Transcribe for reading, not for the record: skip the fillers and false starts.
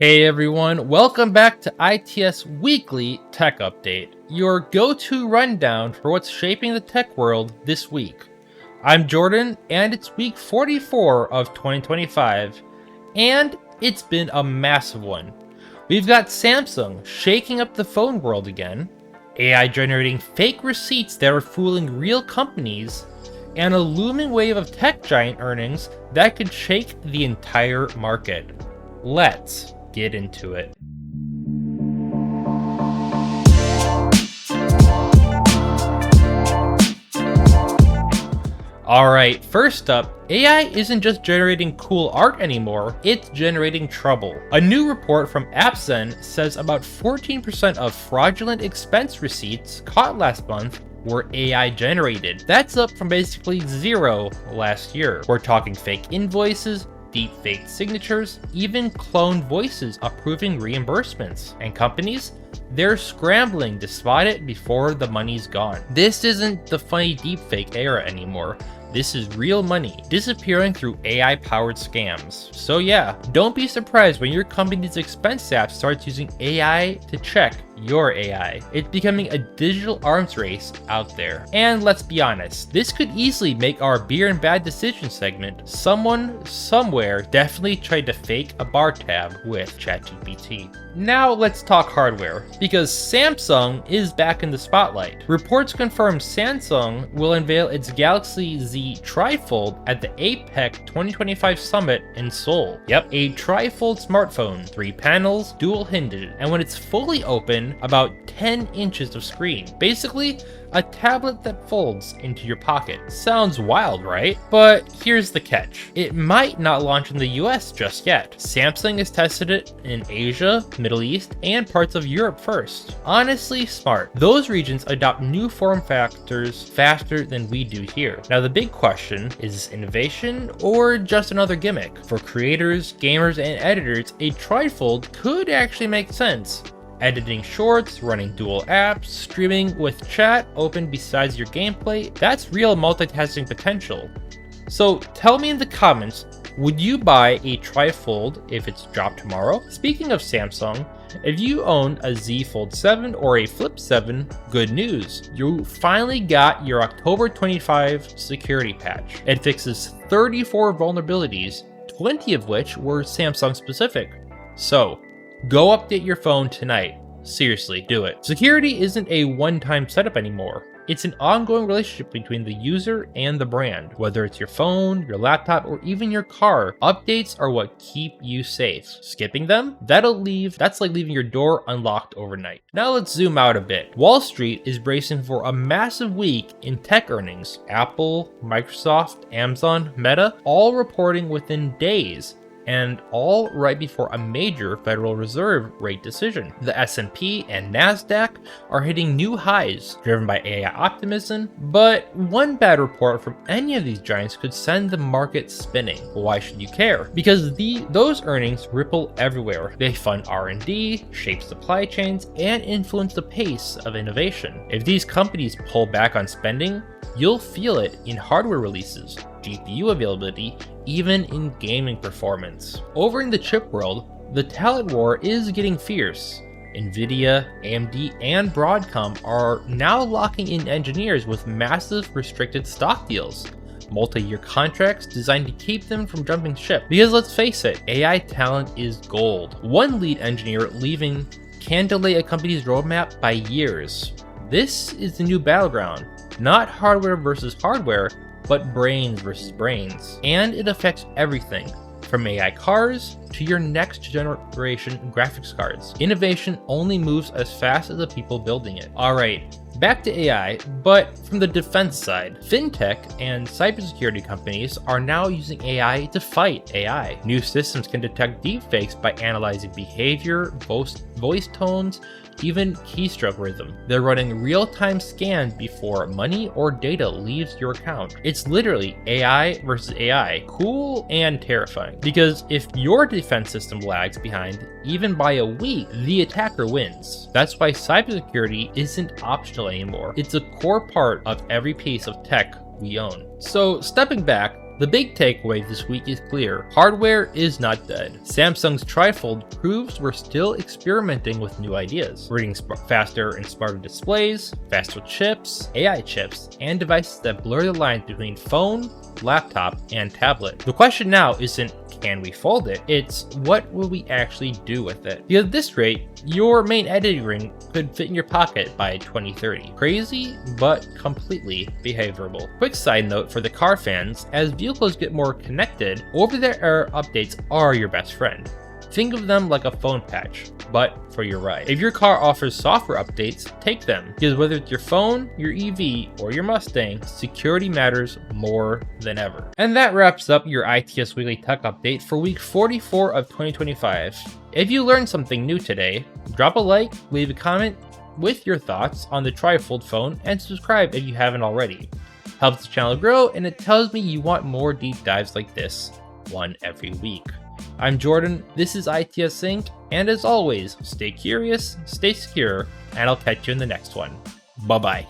Hey everyone, welcome back to ITS Weekly Tech Update, your go-to rundown for what's shaping the tech world this week. I'm Jordan, and it's week 44 of 2025, and it's been a massive one. We've got Samsung shaking up the phone world again, AI generating fake receipts that are fooling real companies, and a looming wave of tech giant earnings that could shake the entire market. Let's get into it. Alright, first up, AI isn't just generating cool art anymore, it's generating trouble. A new report from AppZen says about 14% of fraudulent expense receipts caught last month were AI generated. That's up from basically zero last year. We're talking fake invoices, deep-fake signatures, even cloned voices approving reimbursements. And companies? They're scrambling to spot it before the money's gone. This isn't the funny deepfake era anymore. This is real money disappearing through AI-powered scams. So yeah, don't be surprised when your company's expense app starts using AI to check your AI. It's becoming a digital arms race out there. And let's be honest, this could easily make our beer and bad decision segment. Someone, somewhere, definitely tried to fake a bar tab with ChatGPT. Now let's talk hardware, because Samsung is back in the spotlight. Reports confirm Samsung will unveil its Galaxy Z TriFold at the APEC 2025 Summit in Seoul. Yep, a TriFold smartphone, 3 panels, dual hinges, and when it's fully open, about 10 inches of screen. Basically, a tablet that folds into your pocket. Sounds wild, right? But here's the catch. It might not launch in the US just yet. Samsung has tested it in Asia, Middle East, and parts of Europe first. Honestly, smart. Those regions adopt new form factors faster than we do here. Now the big question, is this innovation or just another gimmick? For creators, gamers, and editors, a trifold could actually make sense. Editing shorts, running dual apps, streaming with chat open besides your gameplay, that's real multitasking potential. So tell me in the comments, would you buy a TriFold if it's dropped tomorrow? Speaking of Samsung, if you own a Z Fold 7 or a Flip 7, good news. You finally got your October 25 security patch. It fixes 34 vulnerabilities, 20 of which were Samsung specific. So, go update your phone tonight. Seriously, do it. Security isn't a one-time setup anymore. It's an ongoing relationship between the user and the brand. Whether it's your phone, your laptop, or even your car, updates are what keep you safe. Skipping them? That's like leaving your door unlocked overnight. Now let's zoom out a bit. Wall Street is bracing for a massive week in tech earnings. Apple, Microsoft, Amazon, Meta, all reporting within days, and all right before a major Federal Reserve rate decision. The S&P and NASDAQ are hitting new highs, driven by AI optimism, but one bad report from any of these giants could send the market spinning. Why should you care? Because those earnings ripple everywhere. They fund R&D, shape supply chains, and influence the pace of innovation. If these companies pull back on spending, you'll feel it in hardware releases, GPU availability, even in gaming performance. Over in the chip world, the talent war is getting fierce. Nvidia, AMD, and Broadcom are now locking in engineers with massive restricted stock deals. Multi-year contracts designed to keep them from jumping ship. Because let's face it, AI talent is gold. One lead engineer leaving can delay a company's roadmap by years. This is the new battleground. Not hardware versus hardware, but brains versus brains. And it affects everything, from AI cars to your next generation graphics cards. Innovation only moves as fast as the people building it. Alright, back to AI, but from the defense side. Fintech and cybersecurity companies are now using AI to fight AI. New systems can detect deepfakes by analyzing behavior, voice tones, even keystroke rhythm. They're running real-time scans before money or data leaves your account. It's literally AI versus AI. Cool and terrifying. Because if your defense system lags behind, even by a week, the attacker wins. That's why cybersecurity isn't optional anymore. It's a core part of every piece of tech we own. So stepping back, The big takeaway this week is clear. Hardware is not dead. Samsung's TriFold proves we're still experimenting with new ideas. Reading faster and smarter displays, faster chips, AI chips, and devices that blur the lines between phone, laptop, and tablet. The question now isn't, can we fold it? It's, what will we actually do with it? Because at this rate, your main editing ring could fit in your pocket by 2030. Crazy, but completely behaviorable. Quick side note for the car fans, as vehicles get more connected, over-the-air updates are your best friend. Think of them like a phone patch, but for your ride. If your car offers software updates, take them, because whether it's your phone, your EV, or your Mustang, security matters more than ever. And that wraps up your ITS Weekly Tech Update for week 44 of 2025. If you learned something new today, drop a like, leave a comment with your thoughts on the TriFold phone, and subscribe if you haven't already. Helps the channel grow, and it tells me you want more deep dives like this, one every week. I'm Jordan, this is ITS Sync, and as always, stay curious, stay secure, and I'll catch you in the next one. Bye-bye.